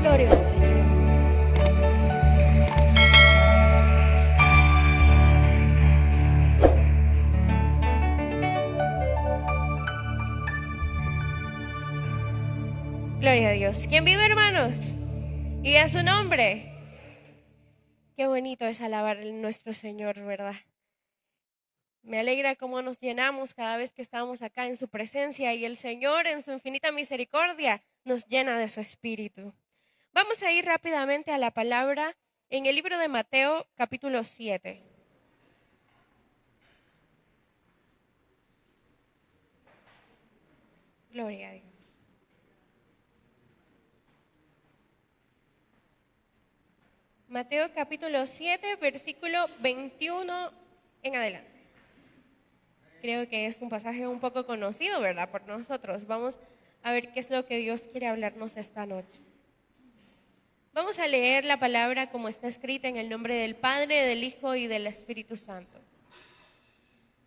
Gloria al Señor. Gloria a Dios. ¿Quién vive, hermanos? Y a su nombre. Qué bonito es alabar a nuestro Señor, ¿verdad? Me alegra cómo nos llenamos cada vez que estamos acá en su presencia, y el Señor en su infinita misericordia nos llena de su espíritu. Vamos a ir rápidamente a la palabra en el libro de Mateo, capítulo 7. Gloria a Dios. Mateo capítulo 7, versículo 21 en adelante. Creo que es un pasaje un poco conocido, ¿verdad? Por nosotros. Vamos a ver qué es lo que Dios quiere hablarnos esta noche. Vamos a leer la palabra como está escrita en el nombre del Padre, del Hijo y del Espíritu Santo.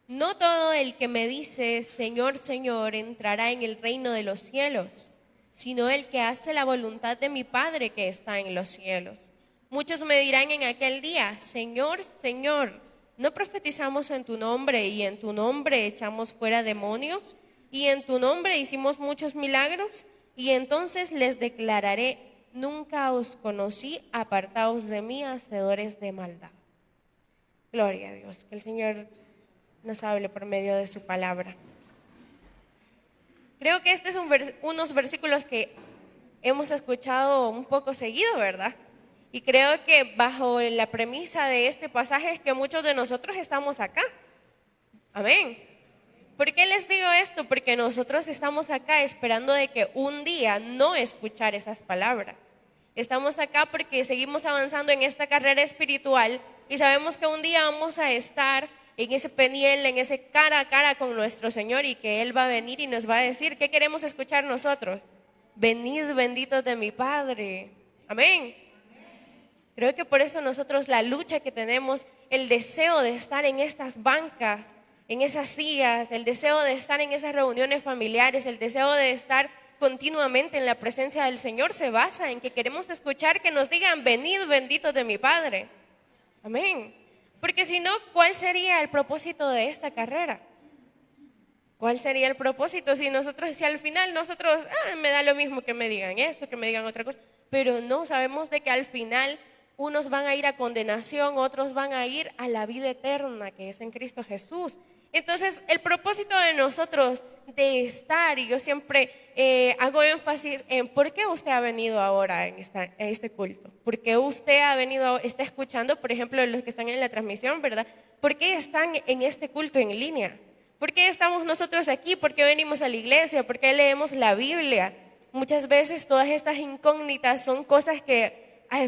No todo el que me dice, Señor, Señor, entrará en el reino de los cielos, sino el que hace la voluntad de mi Padre que está en los cielos. Muchos me dirán en aquel día, Señor, Señor, ¿no profetizamos en tu nombre y en tu nombre echamos fuera demonios y en tu nombre hicimos muchos milagros? Y entonces les declararé, nunca os conocí, apartaos de mí, hacedores de maldad. Gloria a Dios, que el Señor nos hable por medio de su palabra. Creo que este es unos versículos que hemos escuchado un poco seguido, ¿verdad? Y creo que bajo la premisa de este pasaje es que muchos de nosotros estamos acá. Amén. ¿Por qué les digo esto? Porque nosotros estamos acá esperando de que un día no escuchar esas palabras. Estamos acá porque seguimos avanzando en esta carrera espiritual y sabemos que un día vamos a estar en ese peniel, en ese cara a cara con nuestro Señor, y que Él va a venir y nos va a decir, ¿qué queremos escuchar nosotros? Venid benditos de mi Padre. Amén. Creo que por eso nosotros la lucha que tenemos, el deseo de estar en estas bancas, en esas sillas, el deseo de estar en esas reuniones familiares, el deseo de estar continuamente en la presencia del Señor se basa en que queremos escuchar que nos digan, venid benditos de mi Padre. Amén. Porque si no, ¿cuál sería el propósito de esta carrera? ¿Cuál sería el propósito si al final nosotros, me da lo mismo que me digan esto, que me digan otra cosa, pero no, sabemos de que al final unos van a ir a condenación, otros van a ir a la vida eterna que es en Cristo Jesús. Entonces, el propósito de nosotros de estar, y yo siempre hago énfasis en por qué usted ha venido ahora en este culto, por qué usted está escuchando, por ejemplo, los que están en la transmisión, ¿verdad? ¿Por qué están en este culto en línea? ¿Por qué estamos nosotros aquí? ¿Por qué venimos a la iglesia? ¿Por qué leemos la Biblia? Muchas veces todas estas incógnitas son cosas que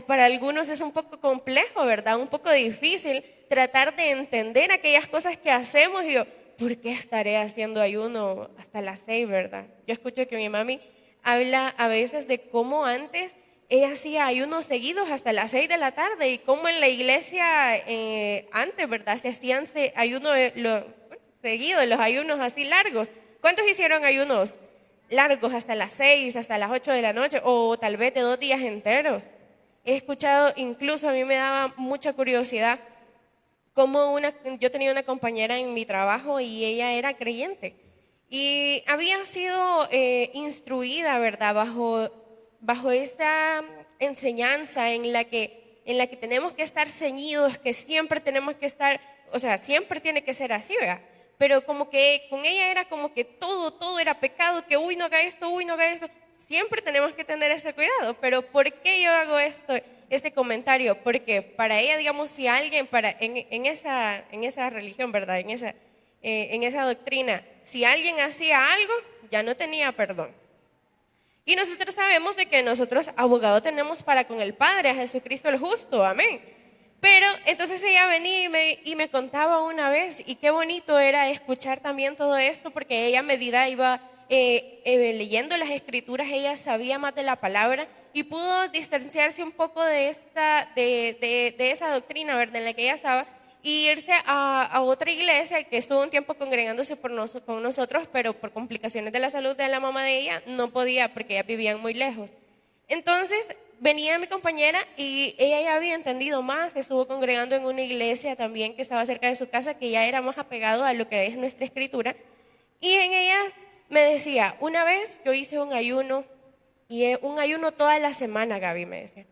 para algunos es un poco complejo, ¿verdad? Un poco difícil tratar de entender aquellas cosas que hacemos. Y yo, ¿por qué estaré haciendo ayuno hasta las 6, verdad? Yo escucho que mi mami habla a veces de cómo antes ella hacía ayunos seguidos hasta las 6 de la tarde, y cómo en la iglesia antes, ¿verdad? Se hacían ayunos seguidos, los ayunos así largos. ¿Cuántos hicieron ayunos largos hasta las 6, hasta las 8 de la noche, o tal vez de 2 días enteros? He escuchado, incluso a mí me daba mucha curiosidad, yo tenía una compañera en mi trabajo y ella era creyente y había sido instruida, ¿verdad? Bajo esa enseñanza en la que tenemos que estar ceñidos, que siempre tenemos que estar, o sea, siempre tiene que ser así, ¿verdad? Pero como que con ella era como que todo era pecado, que uy, no haga esto, uy, no haga esto. Siempre tenemos que tener ese cuidado. Pero ¿por qué yo hago este comentario? Porque para ella, digamos, si alguien en esa religión, ¿verdad? En esa doctrina, si alguien hacía algo, ya no tenía perdón. Y nosotros sabemos de que nosotros abogado tenemos para con el Padre, a Jesucristo el justo, amén. Pero entonces ella venía y me contaba una vez, y qué bonito era escuchar también todo esto, porque ella a medida iba leyendo las escrituras, ella sabía más de la palabra y pudo distanciarse un poco de esa doctrina, ¿verdad?, en la que ella estaba, y irse a otra iglesia que estuvo un tiempo congregándose con nosotros, pero por complicaciones de la salud de la mamá de ella no podía, porque ellas vivían muy lejos. Entonces venía mi compañera y ella ya había entendido más, estuvo congregando en una iglesia también que estaba cerca de su casa, que ya era más apegado a lo que es nuestra escritura. Y en ella me decía, una vez yo hice un ayuno, y un ayuno toda la semana, Gaby me decía.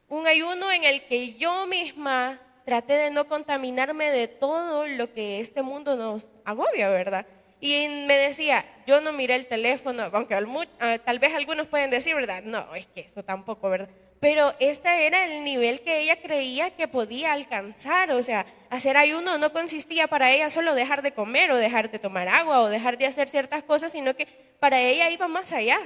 Un ayuno en el que yo misma traté de no contaminarme de todo lo que este mundo nos agobia, ¿verdad? Y me decía, yo no miré el teléfono, aunque tal vez algunos pueden decir, ¿verdad? No, es que eso tampoco, ¿verdad? Pero este era el nivel que ella creía que podía alcanzar. O sea, hacer ayuno no consistía para ella solo dejar de comer o dejar de tomar agua o dejar de hacer ciertas cosas, sino que para ella iba más allá.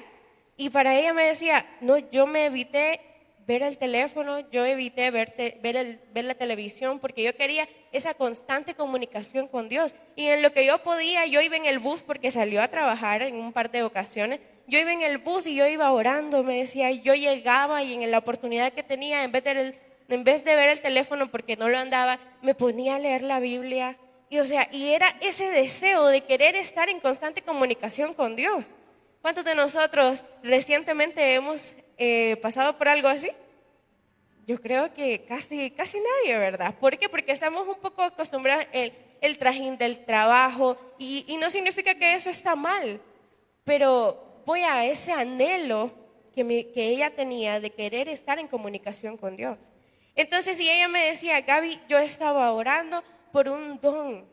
Y para ella me decía, no, yo me evité ver el teléfono, yo evité ver la televisión, porque yo quería esa constante comunicación con Dios. Y en lo que yo podía, yo iba en el bus, porque salió a trabajar en un par de ocasiones, yo iba en el bus y yo iba orando, me decía, yo llegaba y en la oportunidad que tenía, en vez de ver el teléfono porque no lo andaba, me ponía a leer la Biblia. Y o sea, y era ese deseo de querer estar en constante comunicación con Dios. ¿Cuántos de nosotros recientemente hemos pasado por algo así? Yo creo que casi nadie, ¿verdad? ¿Por qué? Porque estamos un poco acostumbrados el trajín del trabajo y no significa que eso está mal, pero voy a ese anhelo que ella tenía de querer estar en comunicación con Dios. Entonces, si ella me decía, Gaby, yo estaba orando por un don,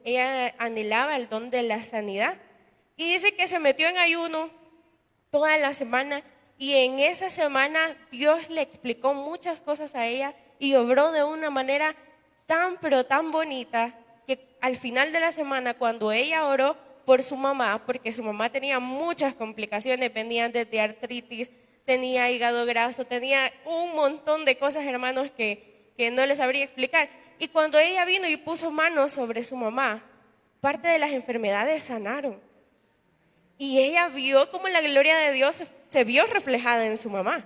ella anhelaba el don de la sanidad. Y dice que se metió en ayuno toda la semana y en esa semana Dios le explicó muchas cosas a ella y obró de una manera tan pero tan bonita que al final de la semana, cuando ella oró por su mamá, porque su mamá tenía muchas complicaciones, venían desde artritis, tenía hígado graso, tenía un montón de cosas, hermanos, que no les sabría explicar. Y cuando ella vino y puso manos sobre su mamá, parte de las enfermedades sanaron. Y ella vio cómo la gloria de Dios se vio reflejada en su mamá.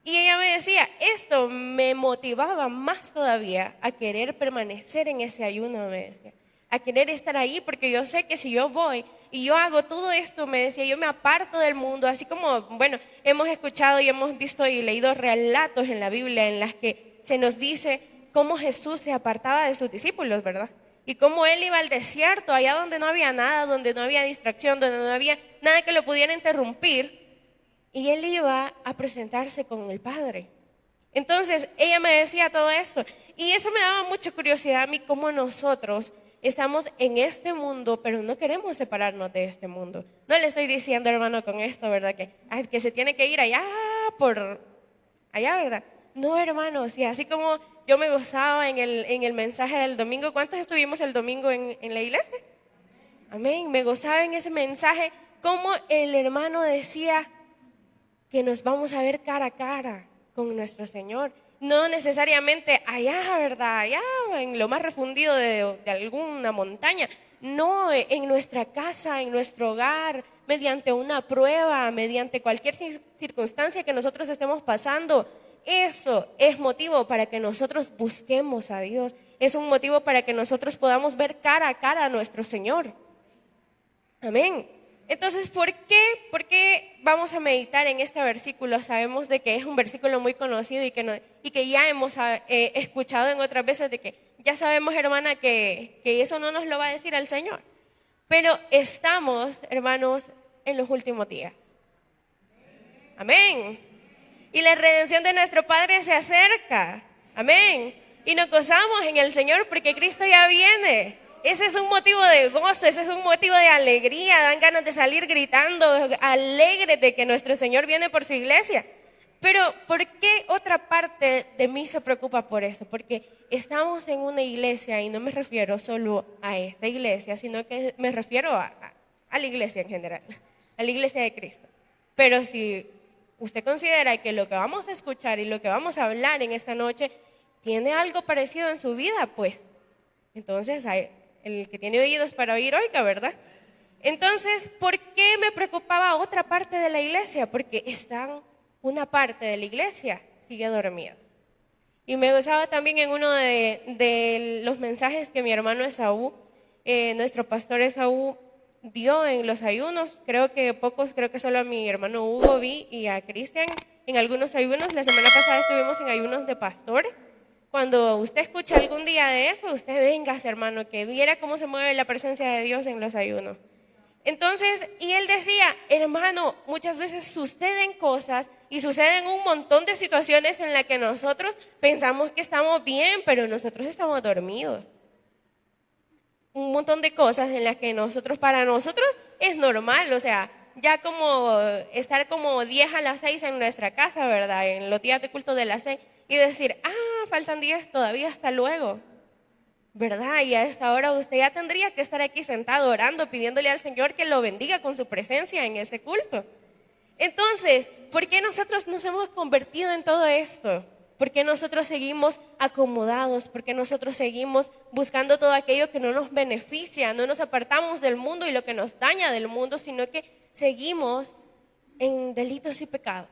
Y ella me decía, esto me motivaba más todavía a querer permanecer en ese ayuno, me decía, a querer estar ahí, porque yo sé que si yo voy y yo hago todo esto, me decía, yo me aparto del mundo, así como, bueno, hemos escuchado y hemos visto y leído relatos en la Biblia en las que se nos dice cómo Jesús se apartaba de sus discípulos, ¿verdad? Y cómo él iba al desierto, allá donde no había nada, donde no había distracción, donde no había nada que lo pudiera interrumpir. Y él iba a presentarse con el Padre. Entonces, ella me decía todo esto. Y eso me daba mucha curiosidad a mí, cómo nosotros estamos en este mundo, pero no queremos separarnos de este mundo. No le estoy diciendo, hermano, con esto, ¿verdad? Que se tiene que ir allá por allá, ¿verdad? No, hermanos, y así como yo me gozaba en el mensaje del domingo. ¿Cuántos estuvimos el domingo en la iglesia? Amén. Me gozaba en ese mensaje, como el hermano decía que nos vamos a ver cara a cara con nuestro Señor. No necesariamente allá, ¿verdad? Allá en lo más refundido de alguna montaña. No, en nuestra casa, en nuestro hogar, mediante una prueba, mediante cualquier circunstancia que nosotros estemos pasando. Eso es motivo para que nosotros busquemos a Dios. Es un motivo para que nosotros podamos ver cara a cara a nuestro Señor. Amén. Entonces, ¿por qué vamos a meditar en este versículo? Sabemos de que es un versículo muy conocido y que ya hemos escuchado en otras veces, de que ya sabemos, hermana, que eso no nos lo va a decir el Señor. Pero estamos, hermanos, en los últimos días. Amén. Y la redención de nuestro Padre se acerca. Amén. Y nos gozamos en el Señor porque Cristo ya viene. Ese es un motivo de gozo, ese es un motivo de alegría. Dan ganas de salir gritando, alegres de que nuestro Señor viene por su iglesia. Pero ¿por qué otra parte de mí se preocupa por eso? Porque estamos en una iglesia, y no me refiero solo a esta iglesia, sino que me refiero a la iglesia en general, a la iglesia de Cristo. Pero si usted considera que lo que vamos a escuchar y lo que vamos a hablar en esta noche tiene algo parecido en su vida, pues entonces el que tiene oídos para oír, oiga, ¿verdad? Entonces, ¿por qué me preocupaba otra parte de la iglesia? Porque una parte de la iglesia sigue dormida. Y me gozaba también en uno de los mensajes que mi hermano Esaú, nuestro pastor Esaú, dio en los ayunos. Creo que solo a mi hermano Hugo vi y a Cristian en algunos ayunos. La semana pasada estuvimos en ayunos de pastor. Cuando usted escucha algún día de eso, usted venga, hermano, que viera cómo se mueve la presencia de Dios en los ayunos. Entonces, y él decía, hermano, muchas veces suceden cosas y suceden un montón de situaciones en las que nosotros pensamos que estamos bien, pero nosotros estamos dormidos. Un montón de cosas en las que para nosotros es normal, o sea, ya como estar como 10 a las 6 en nuestra casa, ¿verdad? En los días de culto de las 6 y decir, faltan 10 todavía, hasta luego. ¿Verdad? Y a esta hora usted ya tendría que estar aquí sentado orando, pidiéndole al Señor que lo bendiga con su presencia en ese culto. Entonces, ¿por qué nosotros nos hemos convertido en todo esto? ¿Por qué nosotros seguimos acomodados? ¿Por qué nosotros seguimos buscando todo aquello que no nos beneficia? No nos apartamos del mundo y lo que nos daña del mundo, sino que seguimos en delitos y pecados.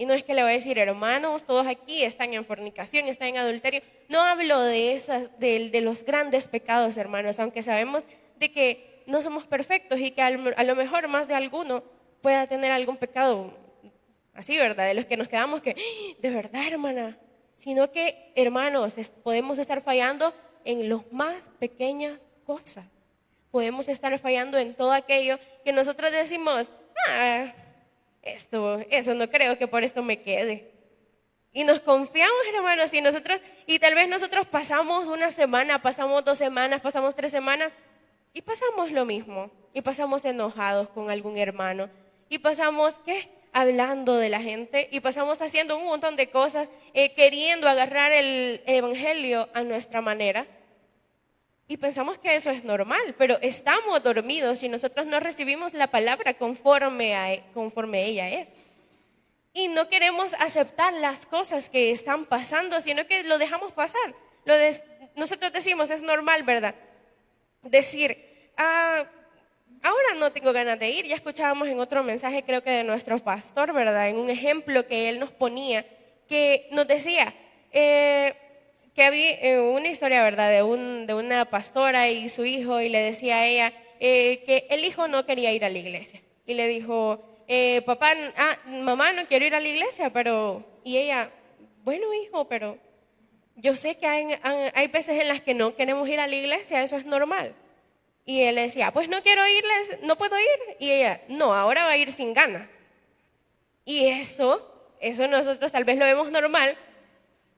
Y no es que le voy a decir, hermanos, todos aquí están en fornicación, están en adulterio. No hablo de los grandes pecados, hermanos, aunque sabemos de que no somos perfectos y que a lo mejor más de alguno pueda tener algún pecado así, ¿verdad? De los que nos quedamos que, de verdad, hermana. Sino que, hermanos, podemos estar fallando en las más pequeñas cosas. Podemos estar fallando en todo aquello que nosotros decimos, eso no creo que por esto me quede. Y nos confiamos, hermanos, y tal vez nosotros pasamos una semana, pasamos 2 semanas, pasamos 3 semanas, y pasamos lo mismo. Y pasamos enojados con algún hermano. Y pasamos, hablando de la gente. Y pasamos haciendo un montón de cosas, queriendo agarrar el evangelio a nuestra manera. Y pensamos que eso es normal, pero estamos dormidos y nosotros no recibimos la palabra conforme ella es. Y no queremos aceptar las cosas que están pasando, sino que lo dejamos pasar. Nosotros decimos, es normal, ¿verdad? Decir, ahora no tengo ganas de ir. Ya escuchábamos en otro mensaje, creo que de nuestro pastor, ¿verdad? En un ejemplo que él nos ponía, que nos decía, que había una historia, ¿verdad? De una pastora y su hijo, y le decía a ella que el hijo no quería ir a la iglesia. Y le dijo, mamá, no quiero ir a la iglesia, y ella, bueno, hijo, pero yo sé que hay veces en las que no queremos ir a la iglesia, eso es normal. Y él le decía, pues no quiero irles, no puedo ir. Y ella, no, ahora va a ir sin ganas. Y eso nosotros tal vez lo vemos normal,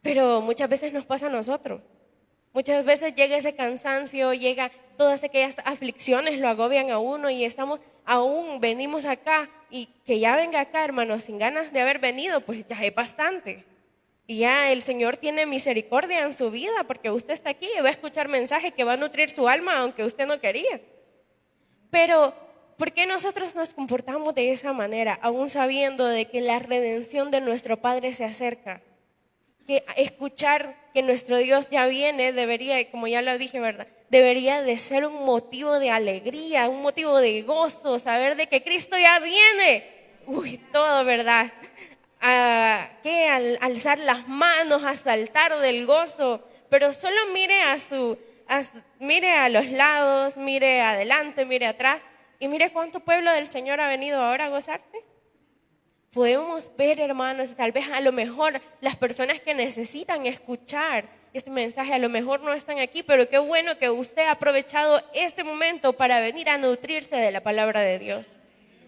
pero muchas veces nos pasa a nosotros. Muchas veces llega ese cansancio, llega todas aquellas aflicciones, lo agobian a uno y venimos acá y que ya venga acá, hermanos, sin ganas de haber venido, pues ya es bastante. Y ya el Señor tiene misericordia en su vida porque usted está aquí y va a escuchar mensaje que va a nutrir su alma aunque usted no quería. Pero, ¿por qué nosotros nos comportamos de esa manera, aún sabiendo de que la redención de nuestro Padre se acerca? Que escuchar que nuestro Dios ya viene debería, como ya lo dije, ¿verdad? Debería de ser un motivo de alegría, un motivo de gozo, saber de que Cristo ya viene. Todo, ¿verdad? Al alzar las manos, a saltar del gozo, pero solo mire a los lados, mire adelante, mire atrás y mire cuánto pueblo del Señor ha venido ahora a gozarse. Podemos ver, hermanos, tal vez a lo mejor las personas que necesitan escuchar este mensaje a lo mejor no están aquí, pero qué bueno que usted ha aprovechado este momento para venir a nutrirse de la palabra de Dios.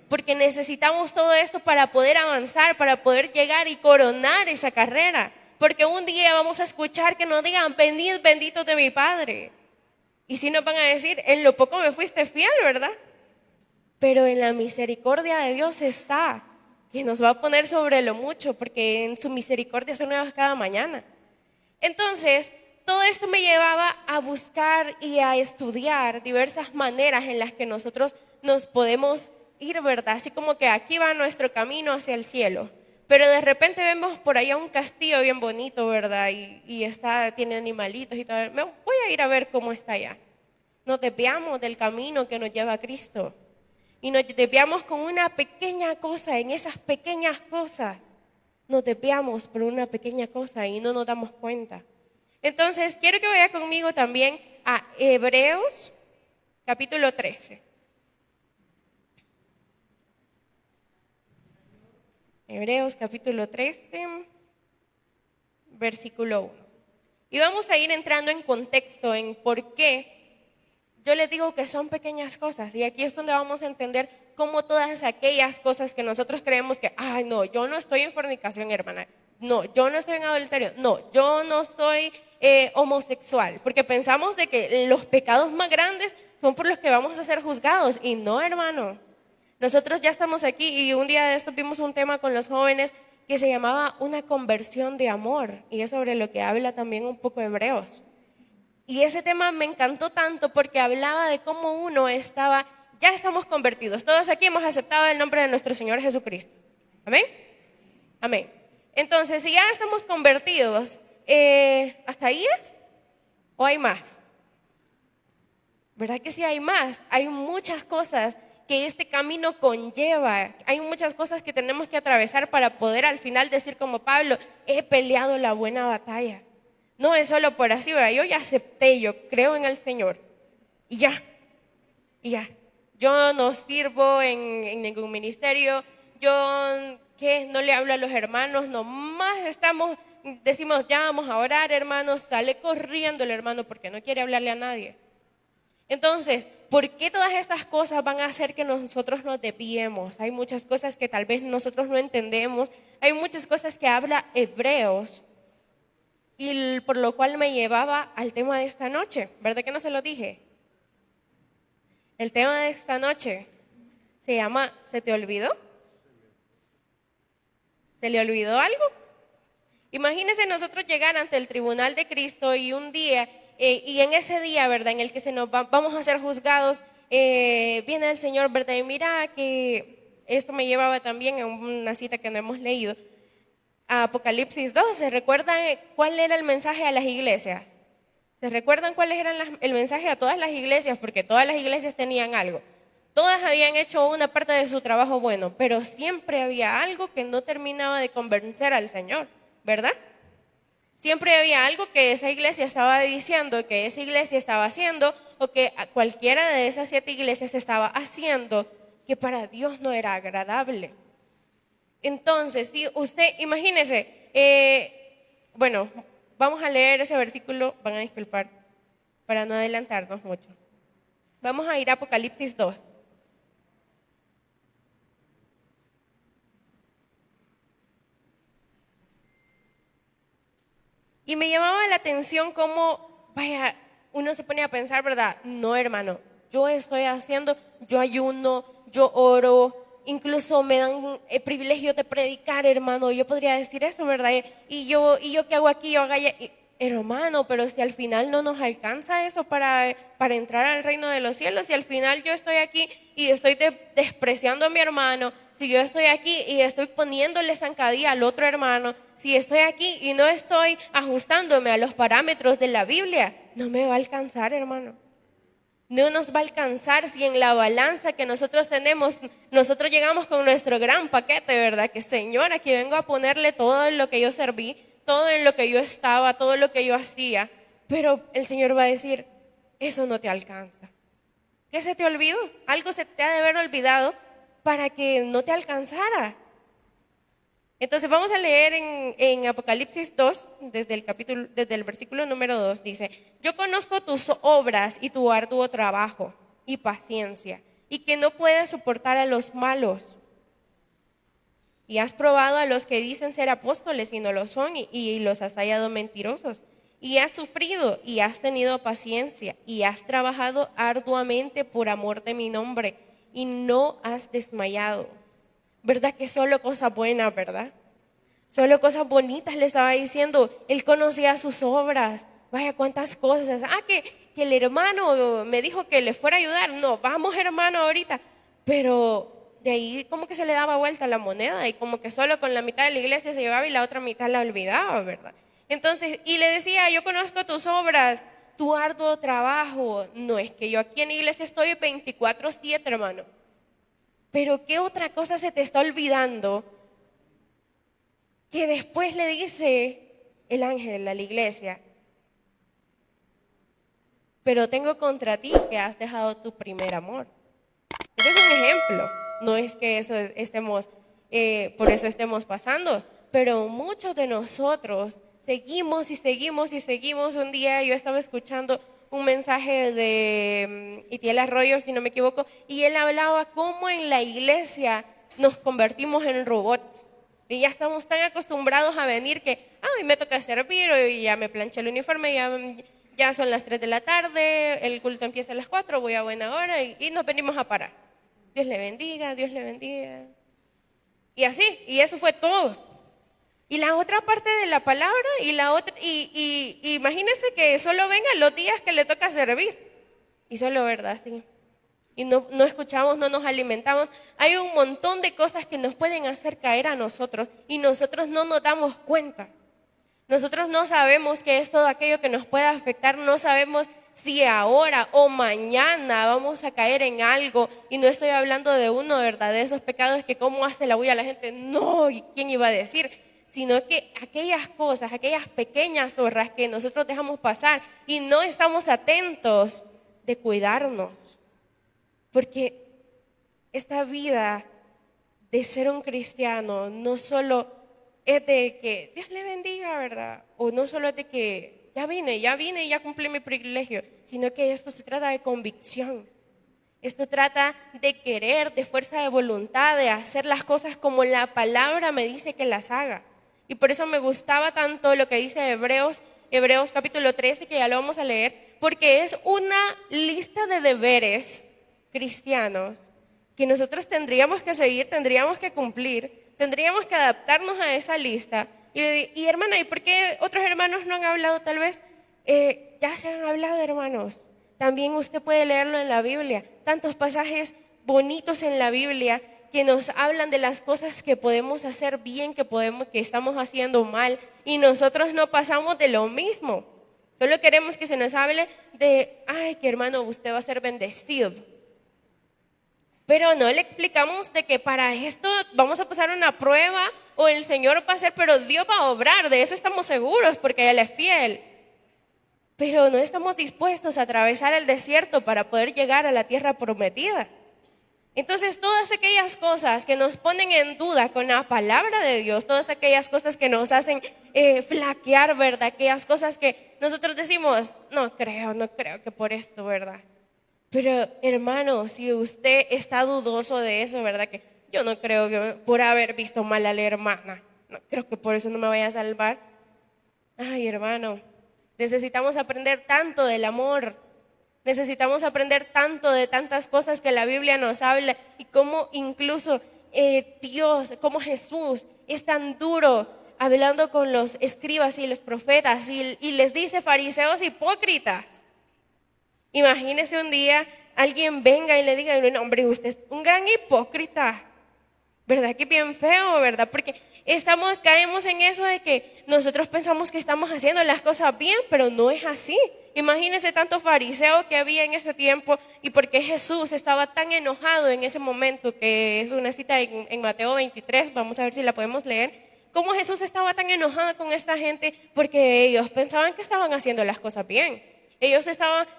Porque necesitamos todo esto para poder avanzar, para poder llegar y coronar esa carrera. Porque un día vamos a escuchar que nos digan, venid benditos de mi Padre. Y si nos van a decir, en lo poco me fuiste fiel, ¿verdad? Pero en la misericordia de Dios está, que nos va a poner sobre lo mucho, porque en su misericordia son nuevas cada mañana. Entonces, todo esto me llevaba a buscar y a estudiar diversas maneras en las que nosotros nos podemos ir, ¿verdad? Así como que aquí va nuestro camino hacia el cielo. Pero de repente vemos por allá un castillo bien bonito, ¿verdad? Y tiene animalitos y todo. Voy a ir a ver cómo está allá. Nos desviamos del camino que nos lleva a Cristo. Y nos desviamos con una pequeña cosa, en esas pequeñas cosas. Nos desviamos por una pequeña cosa y no nos damos cuenta. Entonces, quiero que vaya conmigo también a Hebreos, capítulo 13. Hebreos capítulo 13, versículo 1. Y vamos a ir entrando en contexto en por qué yo les digo que son pequeñas cosas. Y aquí es donde vamos a entender cómo todas aquellas cosas que nosotros creemos que, ay, no, yo no estoy en fornicación, hermana. No, yo no estoy en adulterio. No, yo no soy homosexual. Porque pensamos de que los pecados más grandes son por los que vamos a ser juzgados. Y no, hermano. Nosotros ya estamos aquí y un día de esto vimos un tema con los jóvenes que se llamaba una conversión de amor. Y es sobre lo que habla también un poco Hebreos. Y ese tema me encantó tanto porque hablaba de cómo uno estaba, ya estamos convertidos. Todos aquí hemos aceptado el nombre de nuestro Señor Jesucristo. ¿Amén? Amén. Entonces, si ya estamos convertidos, ¿hasta ahí es? ¿O hay más? ¿Verdad que sí hay más? Hay muchas cosas que este camino conlleva. Hay muchas cosas que tenemos que atravesar para poder al final decir como Pablo, he peleado la buena batalla. No es solo por así, ¿verdad? Yo ya acepté, yo creo en el Señor. Y ya, y ya. Yo no sirvo en ningún ministerio, yo ¿qué? No le hablo a los hermanos, nomás decimos, ya vamos a orar, hermanos, sale corriendo el hermano porque no quiere hablarle a nadie. Entonces, ¿por qué todas estas cosas van a hacer que nosotros nos desviemos? Hay muchas cosas que tal vez nosotros no entendemos, hay muchas cosas que habla Hebreos. Y por lo cual me llevaba al tema de esta noche, ¿verdad que no se lo dije? El tema de esta noche se llama ¿se te olvidó? ¿Se le olvidó algo? Imagínense nosotros llegar ante el tribunal de Cristo y un día, y en ese día, ¿verdad? En el que vamos a ser juzgados, viene el Señor, ¿verdad? Y mira que esto me llevaba también a una cita que no hemos leído. A Apocalipsis 2, ¿se recuerdan cuál era el mensaje a las iglesias? ¿Se recuerdan cuáles eran el mensaje a todas las iglesias? Porque todas las iglesias tenían algo. Todas habían hecho una parte de su trabajo bueno, pero siempre había algo que no terminaba de convencer al Señor, ¿verdad? Siempre había algo que esa iglesia estaba diciendo, que esa iglesia estaba haciendo, o que cualquiera de esas 7 iglesias estaba haciendo, que para Dios no era agradable. Entonces, si usted, imagínese, bueno, vamos a leer ese versículo, van a disculpar, para no adelantarnos mucho. Vamos a ir a Apocalipsis 2. Y me llamaba la atención cómo, vaya, uno se pone a pensar, ¿verdad? No, hermano, yo estoy haciendo, yo ayuno, yo oro, incluso me dan el privilegio de predicar, hermano. Yo podría decir eso, ¿verdad? Y yo ¿qué hago aquí? Yo hago allá. Hermano, pero si al final no nos alcanza eso para entrar al reino de los cielos, si al final yo estoy aquí y estoy despreciando a mi hermano, si yo estoy aquí y estoy poniéndole zancadilla al otro hermano, si estoy aquí y no estoy ajustándome a los parámetros de la Biblia, no me va a alcanzar, hermano. No nos va a alcanzar si en la balanza que nosotros tenemos, nosotros llegamos con nuestro gran paquete, ¿verdad? Que Señor, aquí vengo a ponerle todo en lo que yo serví, todo en lo que yo estaba, todo lo que yo hacía. Pero el Señor va a decir, eso no te alcanza. ¿Qué se te olvidó? Algo se te ha de haber olvidado para que no te alcanzara. Entonces vamos a leer en Apocalipsis 2, desde el versículo número 2, dice, yo conozco tus obras y tu arduo trabajo y paciencia, y que no puedes soportar a los malos. Y has probado a los que dicen ser apóstoles y no lo son, y los has hallado mentirosos. Y has sufrido y has tenido paciencia, y has trabajado arduamente por amor de mi nombre, y no has desmayado. ¿Verdad que solo cosas buenas, verdad? Solo cosas bonitas le estaba diciendo. Él conocía sus obras. Vaya, cuántas cosas. Que el hermano me dijo que le fuera a ayudar. No, vamos hermano ahorita. Pero de ahí como que se le daba vuelta la moneda y como que solo con la mitad de la iglesia se llevaba y la otra mitad la olvidaba, ¿verdad? Entonces, y le decía, yo conozco tus obras, tu arduo trabajo. No es que yo aquí en la iglesia estoy 24/7, hermano. Pero ¿qué otra cosa se te está olvidando? Que después le dice el ángel a la iglesia, pero tengo contra ti que has dejado tu primer amor. Ese es un ejemplo, no es que eso estemos por eso estemos pasando. Pero muchos de nosotros seguimos y seguimos y seguimos. Un día yo estaba escuchando un mensaje de Itiel Arroyo, si no me equivoco, y él hablaba cómo en la iglesia nos convertimos en robots. Y ya estamos tan acostumbrados a venir que, hoy me toca servir, hoy ya me planché el uniforme, ya son las 3 de la tarde, el culto empieza a las 4, voy a buena hora y nos venimos a parar. Dios le bendiga, Dios le bendiga. Y así, y eso fue todo. Y la otra parte de la palabra, y imagínense que solo vengan los días que le toca servir. Y solo, ¿verdad? Sí. Y no escuchamos, no nos alimentamos. Hay un montón de cosas que nos pueden hacer caer a nosotros y nosotros no nos damos cuenta. Nosotros no sabemos qué es todo aquello que nos puede afectar, no sabemos si ahora o mañana vamos a caer en algo. Y no estoy hablando de uno, ¿verdad? De esos pecados que cómo hace la bulla la gente. No, ¿y quién iba a decir? Sino que aquellas cosas, aquellas pequeñas zorras que nosotros dejamos pasar y no estamos atentos de cuidarnos. Porque esta vida de ser un cristiano no solo es de que Dios le bendiga, ¿verdad? O no solo es de que ya vine y ya cumplí mi privilegio, sino que esto se trata de convicción. Esto trata de querer, de fuerza de voluntad, de hacer las cosas como la palabra me dice que las haga. Y por eso me gustaba tanto lo que dice Hebreos capítulo 13, que ya lo vamos a leer, porque es una lista de deberes cristianos que nosotros tendríamos que seguir, tendríamos que cumplir, tendríamos que adaptarnos a esa lista. Y hermana, ¿y por qué otros hermanos no han hablado? Tal vez ya se han hablado, hermanos. También usted puede leerlo en la Biblia. Tantos pasajes bonitos en la Biblia que nos hablan de las cosas que podemos hacer bien, que estamos haciendo mal, y nosotros no pasamos de lo mismo. Solo queremos que se nos hable de, ay, que hermano, usted va a ser bendecido. Pero no le explicamos de que para esto vamos a pasar una prueba o el Señor va a hacer, pero Dios va a obrar, de eso estamos seguros porque Él es fiel. Pero no estamos dispuestos a atravesar el desierto para poder llegar a la tierra prometida. Entonces, todas aquellas cosas que nos ponen en duda con la palabra de Dios, todas aquellas cosas que nos hacen flaquear, ¿verdad? Aquellas cosas que nosotros decimos, no creo que por esto, ¿verdad? Pero hermano, si usted está dudoso de eso, ¿verdad? Que yo no creo que por haber visto mal a la hermana, no creo que por eso no me vaya a salvar. Ay, hermano, necesitamos aprender tanto del amor. Necesitamos aprender tanto de tantas cosas que la Biblia nos habla y cómo incluso Dios, como Jesús es tan duro hablando con los escribas y los profetas y les dice fariseos hipócritas. Imagínese un día alguien venga y le diga, no, hombre, usted es un gran hipócrita. ¿Verdad que bien feo, verdad? Porque caemos en eso de que nosotros pensamos que estamos haciendo las cosas bien, pero no es así. Imagínense tanto fariseo que había en ese tiempo y por qué Jesús estaba tan enojado en ese momento, que es una cita en Mateo 23, vamos a ver si la podemos leer. Cómo Jesús estaba tan enojado con esta gente porque ellos pensaban que estaban haciendo las cosas bien. Ellos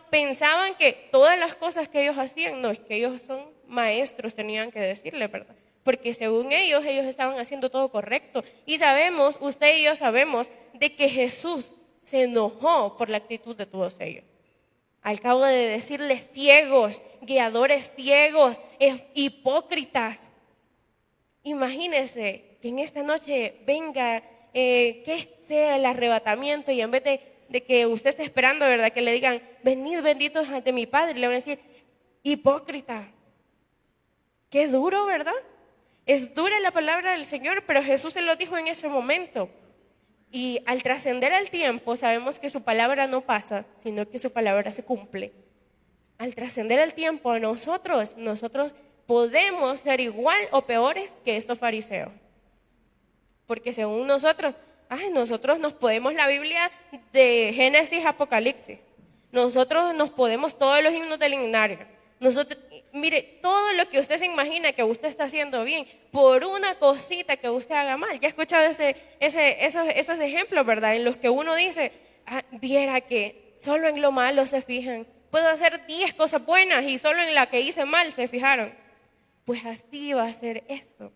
pensaban que todas las cosas que ellos hacían, no, es que ellos son maestros, tenían que decirle, ¿verdad? Porque según ellos estaban haciendo todo correcto. Y sabemos, usted y yo sabemos, de que Jesús se enojó por la actitud de todos ellos. Al cabo de decirles ciegos, guiadores ciegos, hipócritas. Imagínense que en esta noche venga, que sea el arrebatamiento y en vez de que usted esté esperando, ¿verdad? Que le digan, venid benditos ante mi Padre, le van a decir, hipócrita. Qué duro, ¿verdad? Es dura la palabra del Señor, pero Jesús se lo dijo en ese momento. Y al trascender el tiempo, sabemos que su palabra no pasa, sino que su palabra se cumple. Al trascender el tiempo, nosotros podemos ser igual o peores que estos fariseos. Porque según nosotros nos podemos la Biblia de Génesis a Apocalipsis. Nosotros nos podemos todos los himnos del himnario. Mire, todo lo que usted se imagina que usted está haciendo bien, por una cosita que usted haga mal. Ya he escuchado esos ejemplos, ¿verdad? En los que uno dice, viera que solo en lo malo se fijan. Puedo hacer 10 cosas buenas y solo en la que hice mal se fijaron. Pues así va a ser esto.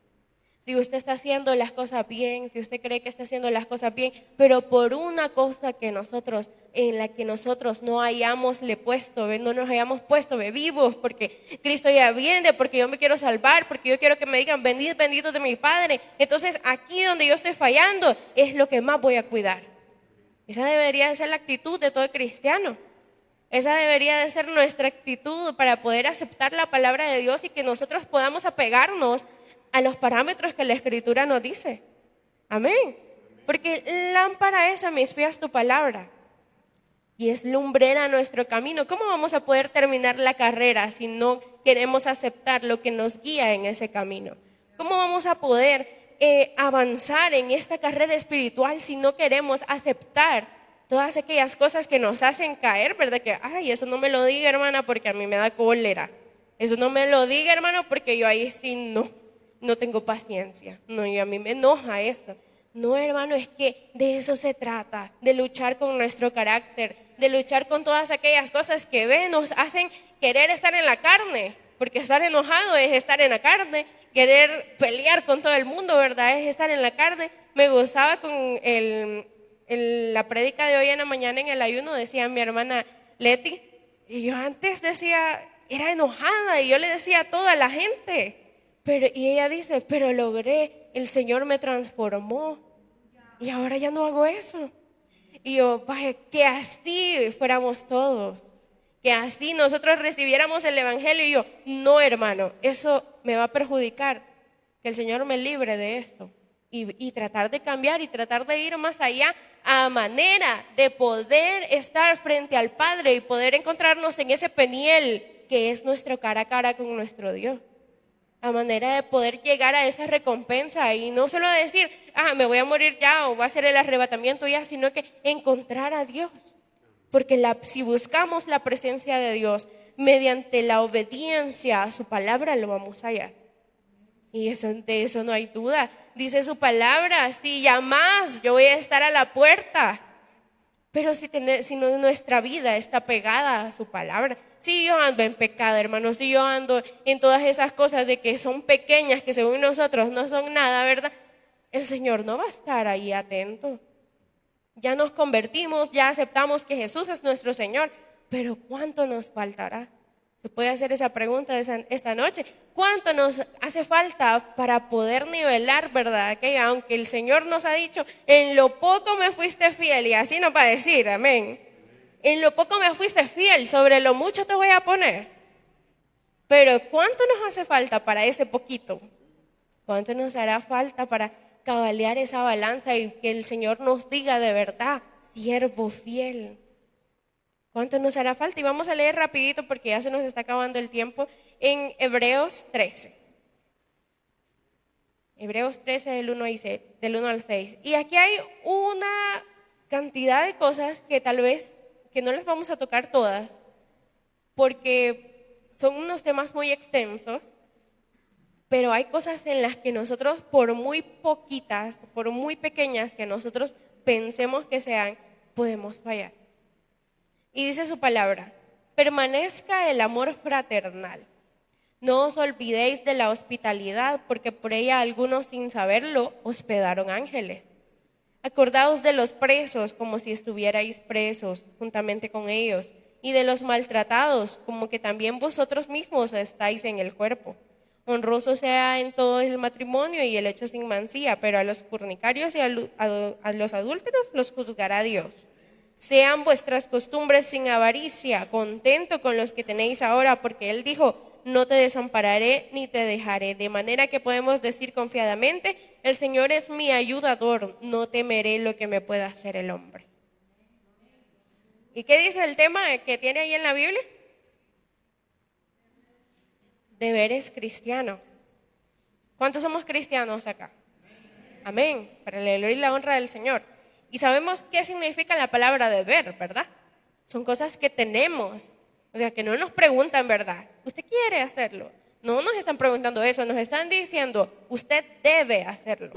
si usted está haciendo las cosas bien, si usted cree que está haciendo las cosas bien, pero por una cosa que nosotros, en la que nosotros no hayamos le puesto, no nos hayamos puesto vivos, porque Cristo ya viene, porque yo me quiero salvar, porque yo quiero que me digan, venid benditos de mi Padre. Entonces aquí donde yo estoy fallando es lo que más voy a cuidar. Esa debería de ser la actitud de todo cristiano. Esa debería de ser nuestra actitud para poder aceptar la palabra de Dios y que nosotros podamos apegarnos a los parámetros que la Escritura nos dice. Amén. Porque lámpara es a mis pies tu palabra y es lumbrera nuestro camino. ¿Cómo vamos a poder terminar la carrera si no queremos aceptar lo que nos guía en ese camino? ¿Cómo vamos a poder avanzar en esta carrera espiritual si no queremos aceptar todas aquellas cosas que nos hacen caer, verdad? Que, ay, eso no me lo diga, hermana, porque a mí me da cólera. Eso no me lo diga, hermano, porque yo ahí sí no tengo paciencia. No, y a mí me enoja eso. No, hermano, es que de eso se trata, de luchar con nuestro carácter, de luchar con todas aquellas cosas que nos hacen querer estar en la carne, porque estar enojado es estar en la carne, querer pelear con todo el mundo, ¿verdad? Es estar en la carne. Me gozaba con la prédica de hoy en la mañana en el ayuno, decía mi hermana Leti, y yo antes decía, era enojada, y yo le decía a toda la gente, y ella dice, pero logré, el Señor me transformó, y ahora ya no hago eso. Y yo, vaya, que así fuéramos todos, que así nosotros recibiéramos el evangelio. Y yo, no, hermano, eso me va a perjudicar, que el Señor me libre de esto. Y tratar de cambiar y tratar de ir más allá a manera de poder estar frente al Padre y poder encontrarnos en ese peniel que es nuestro cara a cara con nuestro Dios. A manera de poder llegar a esa recompensa y no solo decir, me voy a morir ya o va a ser el arrebatamiento ya, sino que encontrar a Dios. Porque si buscamos la presencia de Dios mediante la obediencia a su palabra, lo vamos a hallar. Y de eso no hay duda. Dice su palabra, si llamás, yo voy a estar a la puerta. Pero si nuestra vida está pegada a su palabra, si yo ando en pecado, hermano, si yo ando en todas esas cosas de que son pequeñas, que según nosotros no son nada, ¿verdad? El Señor no va a estar ahí atento. Ya nos convertimos, ya aceptamos que Jesús es nuestro Señor, pero ¿cuánto nos faltará? Se puede hacer esa pregunta esta noche. ¿Cuánto nos hace falta para poder nivelar, verdad? Que aunque el Señor nos ha dicho, en lo poco me fuiste fiel, y así nos va a decir, amén. En lo poco me fuiste fiel, sobre lo mucho te voy a poner. Pero ¿cuánto nos hace falta para ese poquito? ¿Cuánto nos hará falta para cabalear esa balanza y que el Señor nos diga de verdad, siervo fiel? ¿Cuánto nos hará falta? Y vamos a leer rapidito porque ya se nos está acabando el tiempo en Hebreos 13. Hebreos 13 del 1 al 6. Y aquí hay una cantidad de cosas que tal vez que no las vamos a tocar todas porque son unos temas muy extensos, pero hay cosas en las que nosotros, por muy poquitas, por muy pequeñas que nosotros pensemos que sean, podemos fallar. Y dice su palabra, permanezca el amor fraternal. No os olvidéis de la hospitalidad, porque por ella algunos sin saberlo hospedaron ángeles. Acordaos de los presos como si estuvierais presos juntamente con ellos, y de los maltratados como que también vosotros mismos estáis en el cuerpo. Honroso sea en todo el matrimonio y el hecho sin mancilla, pero a los fornicarios y a los adúlteros los juzgará Dios. Sean vuestras costumbres sin avaricia, contento con los que tenéis ahora, porque Él dijo, no te desampararé ni te dejaré. De manera que podemos decir confiadamente, el Señor es mi ayudador, no temeré lo que me pueda hacer el hombre. ¿Y qué dice el tema que tiene ahí en la Biblia? Deberes cristianos. ¿Cuántos somos cristianos acá? Amén, para la gloria y la honra del Señor. Y sabemos qué significa la palabra deber, ¿verdad? Son cosas que tenemos, o sea, que no nos preguntan, ¿verdad? ¿Usted quiere hacerlo? No nos están preguntando eso, nos están diciendo, usted debe hacerlo.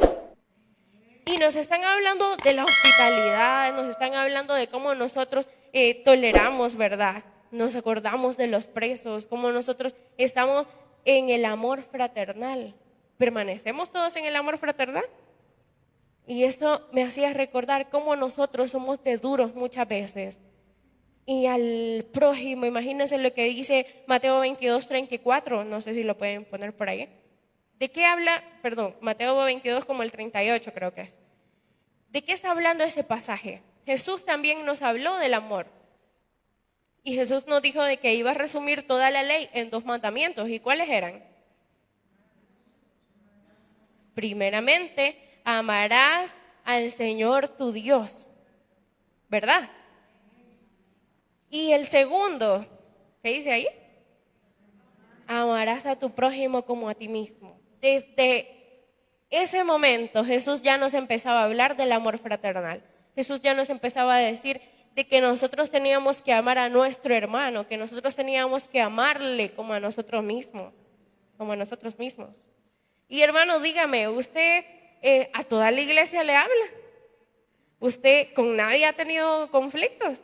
Y nos están hablando de la hospitalidad, nos están hablando de cómo nosotros toleramos, ¿verdad? Nos acordamos de los presos, cómo nosotros estamos en el amor fraternal. ¿permanecemos todos en el amor fraternal? Y eso me hacía recordar cómo nosotros somos de duros muchas veces. Y al prójimo, imagínense lo que dice Mateo 22:34, no sé si lo pueden poner por ahí. ¿De qué habla? Perdón, Mateo 22 como el 38 creo que es. ¿De qué está hablando ese pasaje? Jesús también nos habló del amor. Y Jesús nos dijo de que iba a resumir toda la ley en 2 mandamientos. ¿Y cuáles eran? Primeramente, amarás al Señor tu Dios, ¿verdad? Y el segundo, ¿qué dice ahí? Amarás a tu prójimo como a ti mismo. Desde ese momento Jesús ya nos empezaba a hablar del amor fraternal. Jesús ya nos empezaba a decir de que nosotros teníamos que amar a nuestro hermano, que nosotros teníamos que amarle como a nosotros mismos, como a nosotros mismos. Y hermano, dígame, ¿usted a toda la iglesia le habla? ¿Usted con nadie ha tenido conflictos?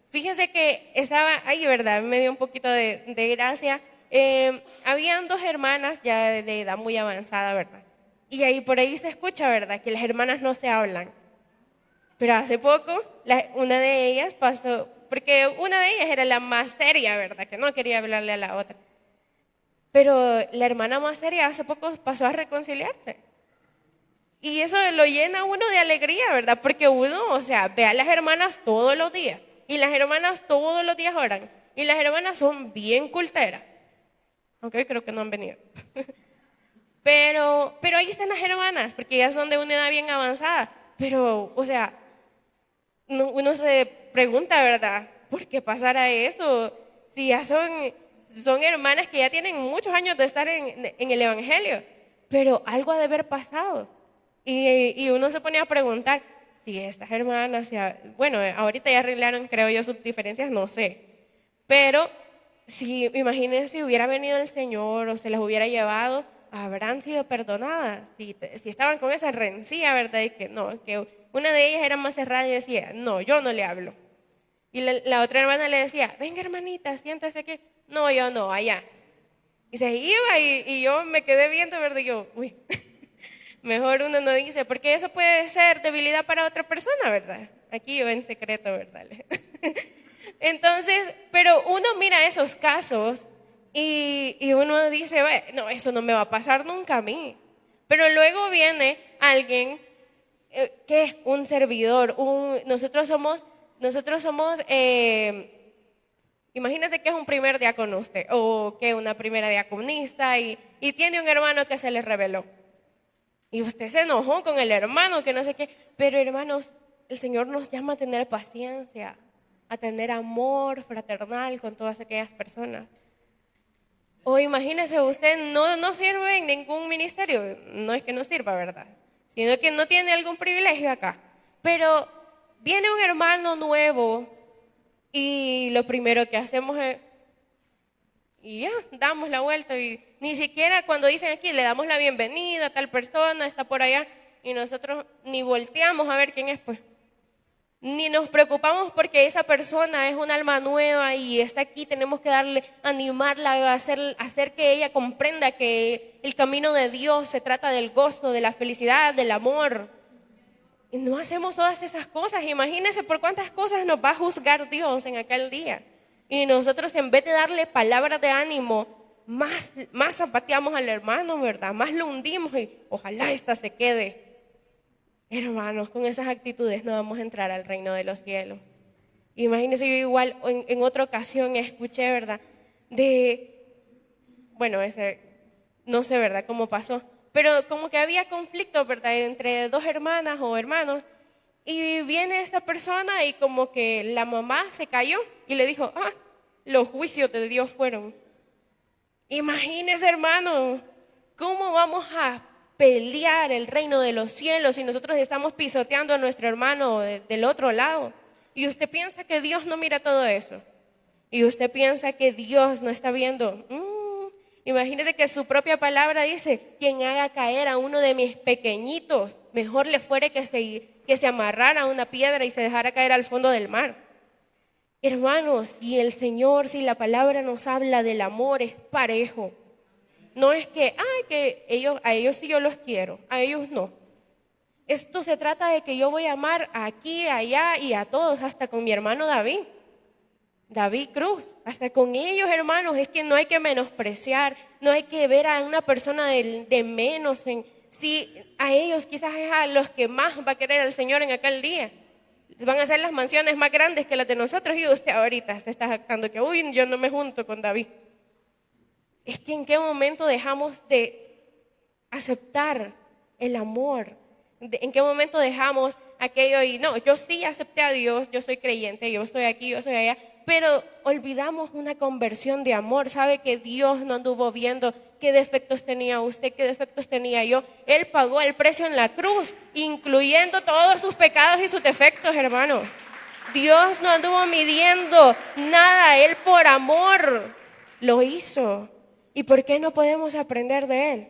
Fíjese que estaba ahí, ¿verdad? Me dio un poquito de gracia. Habían 2 hermanas ya de edad muy avanzada, ¿verdad? Y ahí por ahí se escucha, ¿verdad? Que las hermanas no se hablan. Pero hace poco, una de ellas pasó, porque una de ellas era la más seria, ¿verdad? Que no quería hablarle a la otra. Pero la hermana más seria hace poco pasó a reconciliarse. Y eso lo llena a uno de alegría, ¿verdad? Porque uno, o sea, ve a las hermanas todos los días. Y las hermanas todos los días oran. Y las hermanas son bien culteras. Aunque creo que no han venido. Pero ahí están las hermanas, porque ya son de una edad bien avanzada. Pero, o sea, uno se pregunta, ¿verdad? ¿Por qué pasará eso? Si ya son hermanas que ya tienen muchos años de estar en el Evangelio. Pero algo ha de haber pasado. Y uno se ponía a preguntar si estas hermanas, bueno, ahorita ya arreglaron, creo yo, sus diferencias, no sé. Pero si, imagínense si hubiera venido el Señor o se las hubiera llevado, habrán sido perdonadas. Si estaban con esa rencilla, ¿verdad? Y que no, que una de ellas era más cerrada y decía, no, yo no le hablo. Y la otra hermana le decía, venga hermanita, siéntese aquí. No, yo no, allá. Y se iba y yo me quedé viendo, ¿verdad? Y yo, uy, mejor uno no dice, porque eso puede ser debilidad para otra persona, ¿verdad? Aquí yo en secreto, ¿verdad? Entonces, pero uno mira esos casos y uno dice, no, eso no me va a pasar nunca a mí. Pero luego viene alguien que es un servidor, nosotros somos, imagínese que es un primer diácono usted, o que es una primera diaconista y tiene un hermano que se le rebeló. Y usted se enojó con el hermano, que no sé qué. Pero hermanos, el Señor nos llama a tener paciencia, a tener amor fraternal con todas aquellas personas. O imagínese, usted no sirve en ningún ministerio, no es que no sirva, ¿verdad? Sino que no tiene algún privilegio acá. Pero viene un hermano nuevo y lo primero que hacemos es, y ya, damos la vuelta y ni siquiera cuando dicen aquí le damos la bienvenida a tal persona, está por allá y nosotros ni volteamos a ver quién es, pues. Ni nos preocupamos porque esa persona es un alma nueva y está aquí, tenemos que animarla, hacer que ella comprenda que el camino de Dios se trata del gozo, de la felicidad, del amor. Y no hacemos todas esas cosas. Imagínense por cuántas cosas nos va a juzgar Dios en aquel día. Y nosotros en vez de darle palabras de ánimo, más zapateamos al hermano, ¿verdad? Más lo hundimos y ojalá esta se quede. Hermanos, con esas actitudes no vamos a entrar al reino de los cielos. Imagínense, yo igual en otra ocasión escuché, ¿verdad? Bueno, no sé, ¿verdad? Cómo pasó. Pero como que había conflicto, ¿verdad? Entre 2 hermanas o hermanos. Y viene esta persona y como que la mamá se cayó y le dijo, los juicios de Dios fueron. Imagínese, hermano, ¿cómo vamos a pelear el reino de los cielos si nosotros estamos pisoteando a nuestro hermano del otro lado? Y usted piensa que Dios no mira todo eso. Y usted piensa que Dios no está viendo. Imagínese que su propia palabra dice, quien haga caer a uno de mis pequeñitos, mejor le fuere que se amarrara a una piedra y se dejara caer al fondo del mar. Hermanos, y el Señor, si la palabra nos habla del amor, es parejo. No es que, a ellos sí yo los quiero, a ellos no. Esto se trata de que yo voy a amar aquí, allá y a todos, hasta con mi hermano David Cruz, hasta con ellos, hermanos. Es que no hay que menospreciar, no hay que ver a una persona de menos. Si a ellos quizás es a los que más va a querer el Señor en aquel día. Van a ser las mansiones más grandes que las de nosotros y usted ahorita se está jactando que, uy, yo no me junto con David. Es que en qué momento dejamos de aceptar el amor. ¿En qué momento dejamos aquello y no, yo sí acepté a Dios, yo soy creyente, yo estoy aquí, yo estoy allá, pero olvidamos una conversión de amor? Sabe que Dios no anduvo viendo qué defectos tenía usted, qué defectos tenía yo. Él pagó el precio en la cruz, incluyendo todos sus pecados y sus defectos, hermano. Dios no anduvo midiendo nada, Él por amor lo hizo. ¿Y por qué no podemos aprender de Él?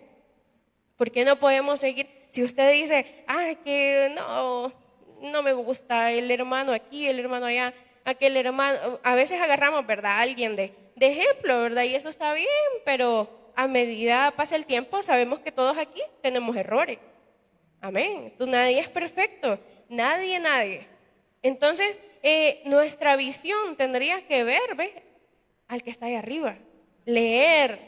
¿Por qué no podemos seguir? Si usted dice, que no me gusta el hermano aquí, el hermano allá, aquel hermano, a veces agarramos, ¿verdad?, a alguien de ejemplo, ¿verdad? Y eso está bien, pero a medida pasa el tiempo sabemos que todos aquí tenemos errores. Amén. Entonces, nadie es perfecto, nadie. Entonces, nuestra visión tendría que ver, ¿ves?, al que está ahí arriba, leer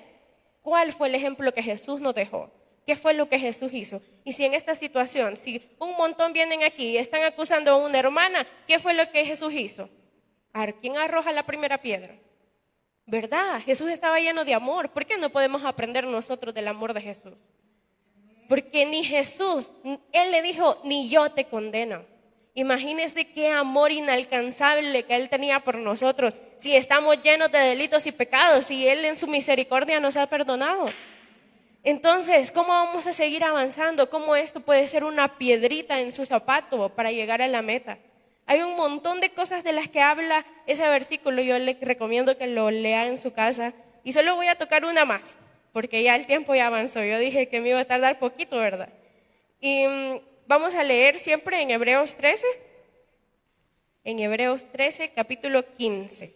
cuál fue el ejemplo que Jesús nos dejó. ¿Qué fue lo que Jesús hizo? Y si en esta situación, si un montón vienen aquí y están acusando a una hermana, ¿qué fue lo que Jesús hizo? ¿A quién arroja la primera piedra? ¿Verdad? Jesús estaba lleno de amor. ¿Por qué no podemos aprender nosotros del amor de Jesús? Porque ni Jesús, Él le dijo, ni yo te condeno. Imagínense qué amor inalcanzable que Él tenía por nosotros. Si estamos llenos de delitos y pecados, y Él en su misericordia nos ha perdonado. Entonces, ¿cómo vamos a seguir avanzando? ¿Cómo esto puede ser una piedrita en su zapato para llegar a la meta? Hay un montón de cosas de las que habla ese versículo. Yo le recomiendo que lo lea en su casa. Y solo voy a tocar una más, porque ya el tiempo ya avanzó. Yo dije que me iba a tardar poquito, ¿verdad? Y vamos a leer siempre en Hebreos 13. En Hebreos 13, capítulo 15.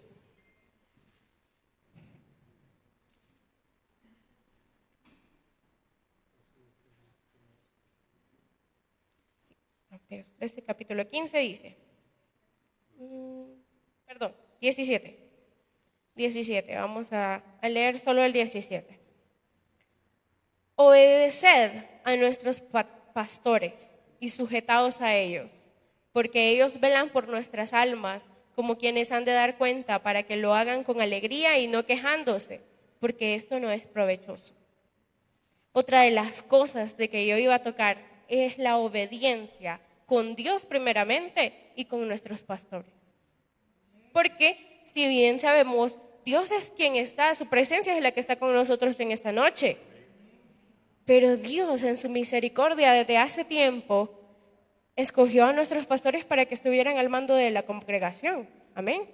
Hebreos 13, capítulo 15 dice, 17, vamos a leer solo el 17. Obedeced a nuestros pastores y sujetaos a ellos, porque ellos velan por nuestras almas como quienes han de dar cuenta, para que lo hagan con alegría y no quejándose, porque esto no es provechoso. Otra de las cosas de que yo iba a tocar es la obediencia con Dios primeramente y con nuestros pastores. Porque si bien sabemos, Dios es quien está, su presencia es la que está con nosotros en esta noche. Pero Dios en su misericordia desde hace tiempo escogió a nuestros pastores para que estuvieran al mando de la congregación. Amén.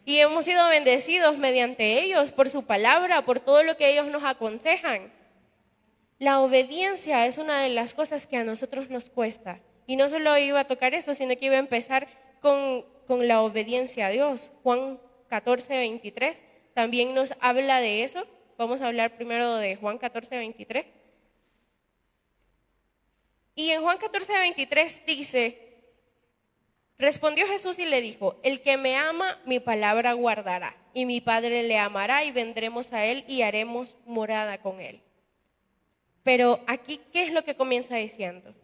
Y hemos sido bendecidos mediante ellos, por su palabra, por todo lo que ellos nos aconsejan. La obediencia es una de las cosas que a nosotros nos cuesta. Y no solo iba a tocar eso, sino que iba a empezar con la obediencia a Dios. Juan 14, 23 también nos habla de eso. Vamos a hablar primero de Juan 14, 23. Y en Juan 14, 23 dice, respondió Jesús y le dijo, el que me ama, mi palabra guardará, y mi Padre le amará, y vendremos a él y haremos morada con él. Pero aquí, ¿qué es lo que comienza diciendo?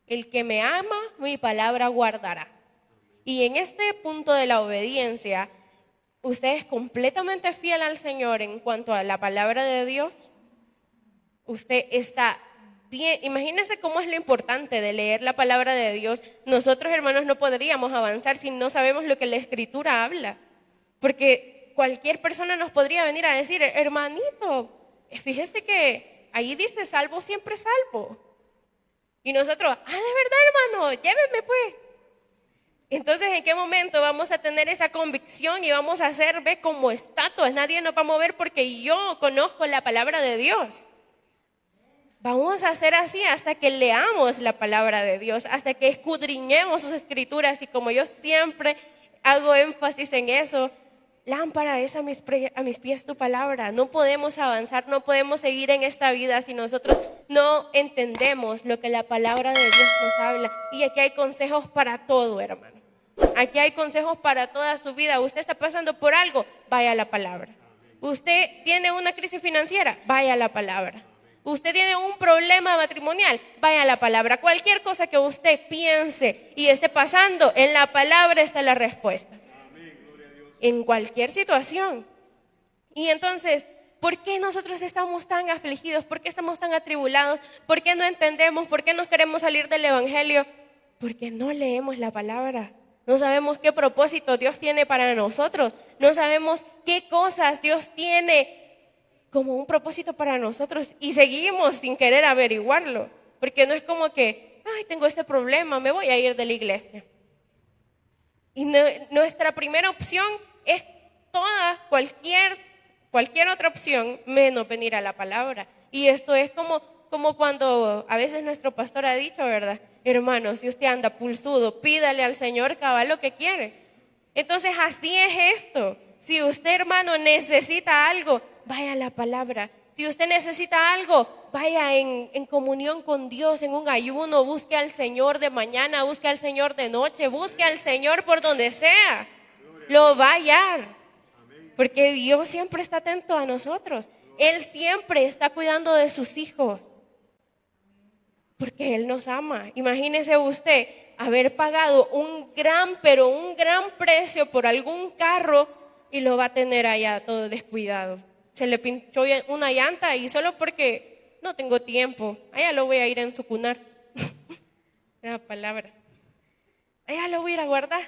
El que me ama, mi palabra guardará. Y en este punto de la obediencia, ¿usted es completamente fiel al Señor en cuanto a la palabra de Dios? Usted está bien. Imagínense cómo es lo importante de leer la palabra de Dios. Nosotros, hermanos, no podríamos avanzar si no sabemos lo que la Escritura habla. Porque cualquier persona nos podría venir a decir, hermanito, fíjese que ahí dice salvo siempre salvo. Y nosotros, de verdad, hermano, lléveme pues. Entonces, ¿en qué momento vamos a tener esa convicción y vamos a ser, como estatuas? Nadie nos va a mover porque yo conozco la palabra de Dios. Vamos a hacer así hasta que leamos la palabra de Dios, hasta que escudriñemos sus escrituras. Y como yo siempre hago énfasis en eso, Lámpara es a mis pies tu palabra. No podemos avanzar, no podemos seguir en esta vida si nosotros no entendemos lo que la palabra de Dios nos habla. Y aquí hay consejos para todo, hermano. Aquí hay consejos para toda su vida. Usted está pasando por algo, vaya a la palabra. Usted tiene una crisis financiera, vaya a la palabra. Usted tiene un problema matrimonial, vaya a la palabra. Cualquier cosa que usted piense y esté pasando, en la palabra está la respuesta. En cualquier situación. Y entonces, ¿por qué nosotros estamos tan afligidos? ¿Por qué estamos tan atribulados? ¿Por qué no entendemos? ¿Por qué no queremos salir del evangelio? Porque no leemos la palabra. No sabemos qué propósito Dios tiene para nosotros. No sabemos qué cosas Dios tiene como un propósito para nosotros y seguimos sin querer averiguarlo. Porque no es como que, ay, tengo este problema, me voy a ir de la iglesia. Y nuestra primera opción es cualquier otra opción menos venir a la palabra. Y esto es como cuando a veces nuestro pastor ha dicho, ¿verdad? Hermano, si usted anda pulsudo, pídale al Señor cabal lo que quiere. Entonces así es esto. Si usted, hermano, necesita algo, vaya a la palabra. Si usted necesita algo, vaya en comunión con Dios, en un ayuno, busque al Señor de mañana, busque al Señor de noche, busque al Señor por donde sea. Lo va a hallar, porque Dios siempre está atento a nosotros. Él siempre está cuidando de sus hijos, porque Él nos ama. Imagínese usted haber pagado un gran precio por algún carro y lo va a tener allá todo descuidado. Se le pinchó una llanta y solo porque no tengo tiempo, allá lo voy a ir a ensucunar. La palabra. Allá lo voy a ir a guardar,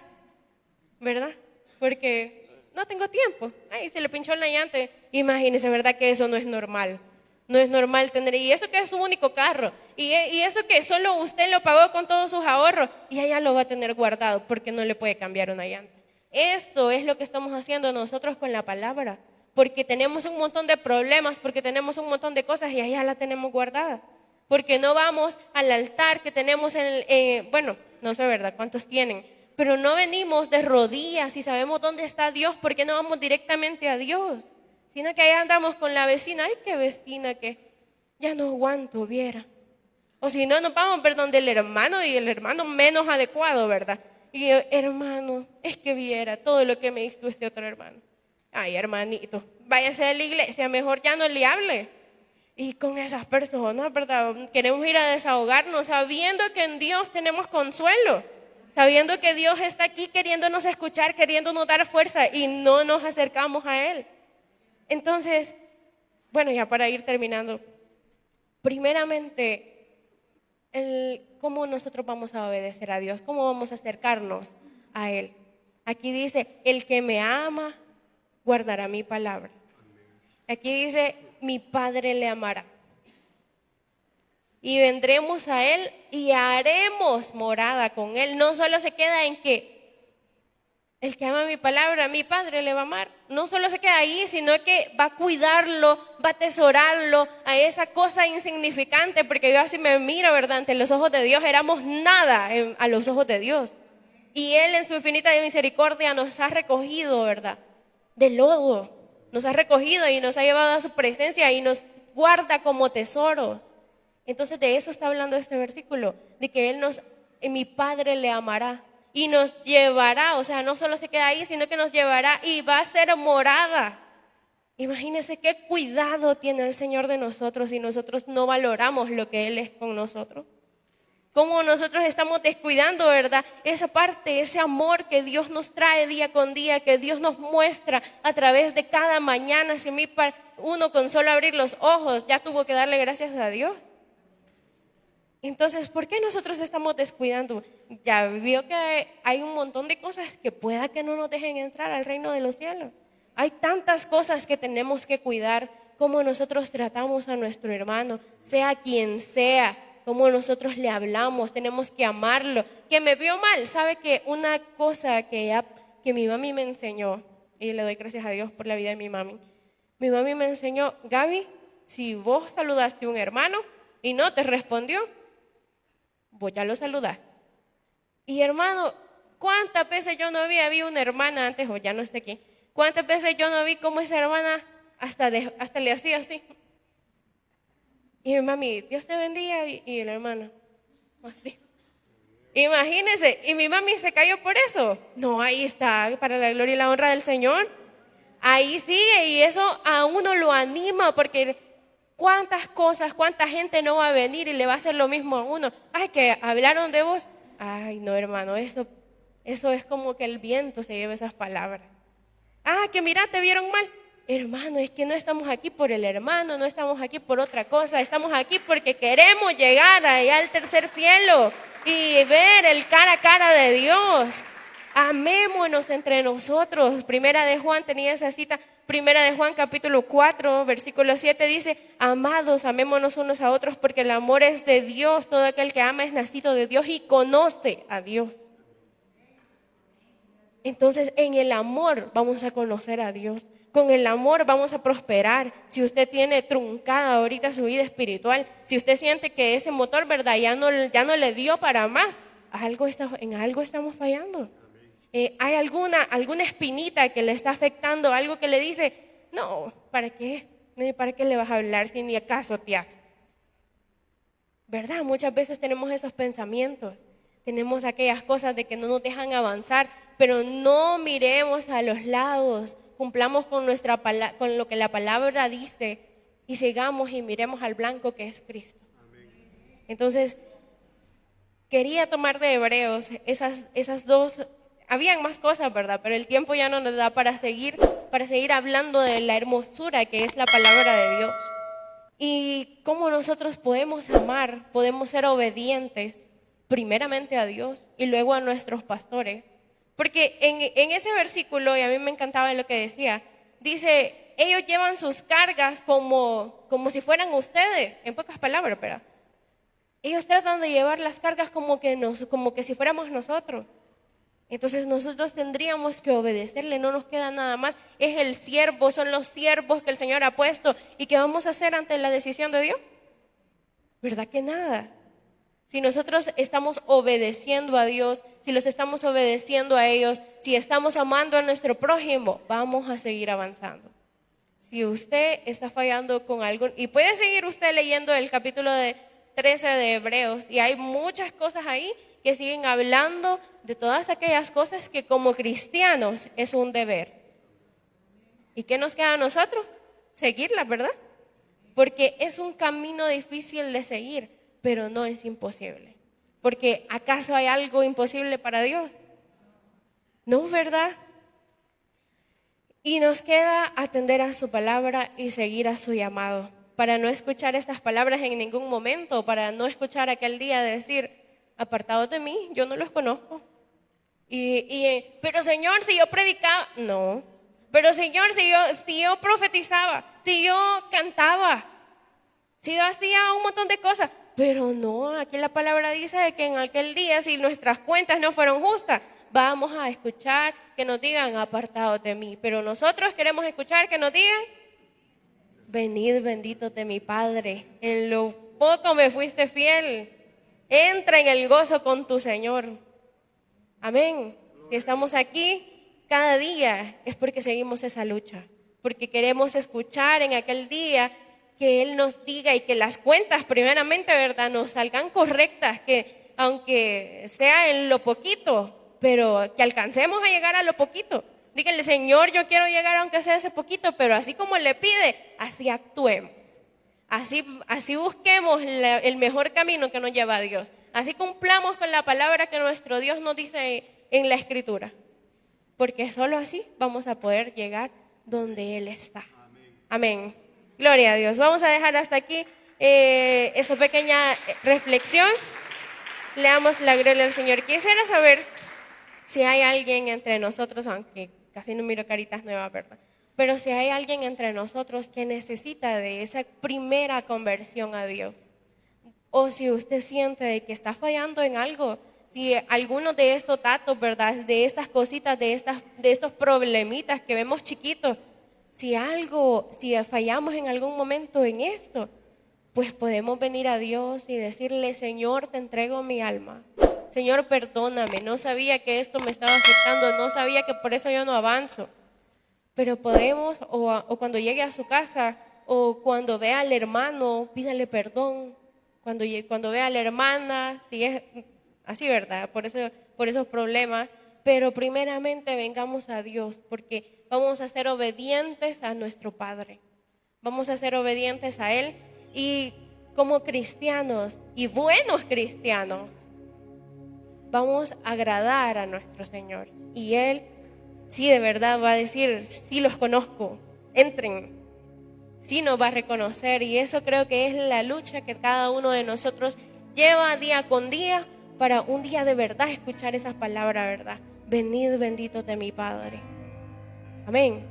¿verdad? Porque no tengo tiempo. Ay, se le pinchó la llanta. Imagínese, ¿verdad? Que eso no es normal. No es normal tener, y eso que es su único carro, y eso que solo usted lo pagó con todos sus ahorros, y allá lo va a tener guardado porque no le puede cambiar una llanta. Esto es lo que estamos haciendo nosotros con la palabra, porque tenemos un montón de problemas, porque tenemos un montón de cosas y allá la tenemos guardada. Porque no vamos al altar que tenemos bueno, no sé, ¿verdad? ¿Cuántos tienen? Pero no venimos de rodillas y sabemos dónde está Dios, porque no vamos directamente a Dios, sino que allá andamos con la vecina. Ay, qué vecina que ya no aguanto, viera. O si no, nos vamos, perdón, del hermano, y el hermano menos adecuado, ¿verdad? Y yo, hermano, es que viera todo lo que me hizo este otro hermano. Ay, hermanito, váyase de la iglesia, mejor ya no le hable. Y con esas personas, ¿verdad? Queremos ir a desahogarnos sabiendo que en Dios tenemos consuelo, sabiendo que Dios está aquí queriéndonos escuchar, queriéndonos dar fuerza, y no nos acercamos a Él. Entonces, bueno, ya para ir terminando, primeramente, ¿cómo nosotros vamos a obedecer a Dios? ¿Cómo vamos a acercarnos a Él? Aquí dice, el que me ama guardará mi palabra. Aquí dice, mi Padre le amará. Y vendremos a Él y haremos morada con Él. No solo se queda en que el que ama mi palabra, mi Padre le va a amar. No solo se queda ahí, sino que va a cuidarlo, va a atesorarlo a esa cosa insignificante, porque yo así me miro, ¿verdad? Ante los ojos de Dios éramos nada a los ojos de Dios. Y Él en su infinita misericordia nos ha recogido, ¿verdad? De lodo. Nos ha recogido y nos ha llevado a su presencia y nos guarda como tesoros. Entonces de eso está hablando este versículo, de que mi Padre le amará y nos llevará, o sea, no solo se queda ahí, sino que nos llevará y va a ser morada. Imagínense qué cuidado tiene el Señor de nosotros y nosotros no valoramos lo que Él es con nosotros. Cómo nosotros estamos descuidando, ¿verdad? Esa parte, ese amor que Dios nos trae día con día, que Dios nos muestra a través de cada mañana. Si uno con solo abrir los ojos ya tuvo que darle gracias a Dios. Entonces, ¿por qué nosotros estamos descuidando? Ya vio que hay un montón de cosas que pueda que no nos dejen entrar al reino de los cielos. Hay tantas cosas que tenemos que cuidar, cómo nosotros tratamos a nuestro hermano, sea quien sea, cómo nosotros le hablamos, tenemos que amarlo. Que me vio mal, ¿sabe? Que una cosa que mi mami me enseñó, y le doy gracias a Dios por la vida de mi mami me enseñó, Gaby, si vos saludaste a un hermano y no te respondió, vos ya lo saludaste. Y hermano, ¿cuántas veces yo no había una hermana antes, o ya no está aquí? ¿Cuántas veces yo no vi cómo esa hermana hasta le hacía así? Y mi mami, Dios te bendiga, y el hermano, así. Imagínense, y mi mami se cayó por eso. No, ahí está, para la gloria y la honra del Señor. Ahí sigue, y eso a uno lo anima, porque cuántas cosas, cuánta gente no va a venir y le va a hacer lo mismo a uno. Ay, que hablaron de vos. Ay, no, hermano, eso es como que el viento se lleva esas palabras. Ah, que mira, te vieron mal. Hermano, es que no estamos aquí por el hermano, no estamos aquí por otra cosa, estamos aquí porque queremos llegar allá al tercer cielo y ver el cara a cara de Dios. Amémonos entre nosotros. Primera de Juan tenía esa cita. Primera de Juan capítulo 4, versículo 7 dice: amados, amémonos unos a otros, porque el amor es de Dios. Todo aquel que ama es nacido de Dios y conoce a Dios. Entonces, en el amor vamos a conocer a Dios. Con el amor vamos a prosperar. Si usted tiene truncada ahorita su vida espiritual, si usted siente que ese motor, ¿verdad?, ya no le dio para más, en algo estamos fallando. Hay alguna espinita que le está afectando, algo que le dice, no, ¿para qué? ¿Para qué le vas a hablar si ni acaso te hace? ¿Verdad? Muchas veces tenemos esos pensamientos. Tenemos aquellas cosas de que no nos dejan avanzar, pero no miremos a los lados, cumplamos con lo que la palabra dice y sigamos y miremos al blanco que es Cristo. Entonces, quería tomar de Hebreos esas dos. Habían más cosas, ¿verdad? Pero el tiempo ya no nos da para seguir hablando de la hermosura que es la palabra de Dios. Y cómo nosotros podemos amar, podemos ser obedientes, primeramente a Dios y luego a nuestros pastores. Porque en ese versículo, y a mí me encantaba lo que decía, dice, ellos llevan sus cargas como si fueran ustedes, en pocas palabras, pero ellos tratan de llevar las cargas como que si fuéramos nosotros. Entonces nosotros tendríamos que obedecerle, no nos queda nada más. Es el siervo, son los siervos que el Señor ha puesto. ¿Y qué vamos a hacer ante la decisión de Dios? ¿Verdad que nada? Si nosotros estamos obedeciendo a Dios, si los estamos obedeciendo a ellos, si estamos amando a nuestro prójimo, vamos a seguir avanzando. Si usted está fallando con algo, y puede seguir usted leyendo el capítulo 13 de Hebreos, y hay muchas cosas ahí que siguen hablando de todas aquellas cosas que como cristianos es un deber. ¿Y qué nos queda a nosotros? Seguirlas, ¿verdad? Porque es un camino difícil de seguir, pero no es imposible. Porque ¿acaso hay algo imposible para Dios? No, ¿verdad? Y nos queda atender a su palabra y seguir a su llamado, para no escuchar estas palabras en ningún momento, para no escuchar aquel día decir, apartados de mí, yo no los conozco. Pero Señor, si yo predicaba, no. Pero Señor, si yo profetizaba, si yo cantaba, si yo hacía un montón de cosas, pero no, aquí la palabra dice que en aquel día, si nuestras cuentas no fueron justas, vamos a escuchar que nos digan, apartados de mí. Pero nosotros queremos escuchar que nos digan, venid benditos de mi Padre, en lo poco me fuiste fiel, entra en el gozo con tu Señor. Amén. Si estamos aquí cada día es porque seguimos esa lucha, porque queremos escuchar en aquel día que Él nos diga y que las cuentas primeramente, ¿verdad?, nos salgan correctas, que aunque sea en lo poquito, pero que alcancemos a llegar a lo poquito. Díganle, Señor, yo quiero llegar aunque sea ese poquito, pero así como le pide, así actuemos. Así busquemos el mejor camino que nos lleva a Dios. Así cumplamos con la palabra que nuestro Dios nos dice en la Escritura. Porque solo así vamos a poder llegar donde Él está. Amén. Gloria a Dios. Vamos a dejar hasta aquí esta pequeña reflexión. Le damos la gloria al Señor. Quisiera saber si hay alguien entre nosotros, aunque casi no miro caritas nuevas, ¿verdad? Pero si hay alguien entre nosotros que necesita de esa primera conversión a Dios, o si usted siente de que está fallando en algo, si alguno de estos datos, ¿verdad?, de estas cositas, de estos problemitas que vemos chiquitos, si fallamos en algún momento en esto, pues podemos venir a Dios y decirle, Señor, te entrego mi alma. Señor, perdóname, no sabía que esto me estaba afectando, no sabía que por eso yo no avanzo. pero podemos, o cuando llegue a su casa, o cuando vea al hermano, pídale perdón. Cuando vea a la hermana, si es así, ¿verdad? Por esos problemas. Pero primeramente vengamos a Dios, porque vamos a ser obedientes a nuestro Padre. Vamos a ser obedientes a Él. Y como cristianos y buenos cristianos, vamos a agradar a nuestro Señor. Y Él, sí, de verdad va a decir, sí los conozco, entren. Sí nos va a reconocer. Y eso creo que es la lucha que cada uno de nosotros lleva día con día para un día de verdad escuchar esas palabras, ¿verdad? Venid benditos de mi Padre. Amén.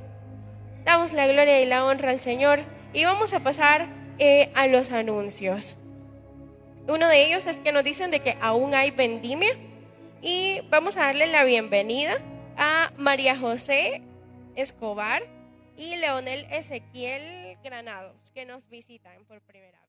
Damos la gloria y la honra al Señor y vamos a pasar a los anuncios. Uno de ellos es que nos dicen de que aún hay vendimia y vamos a darle la bienvenida a María José Escobar y Leonel Ezequiel Granados, que nos visitan por primera vez.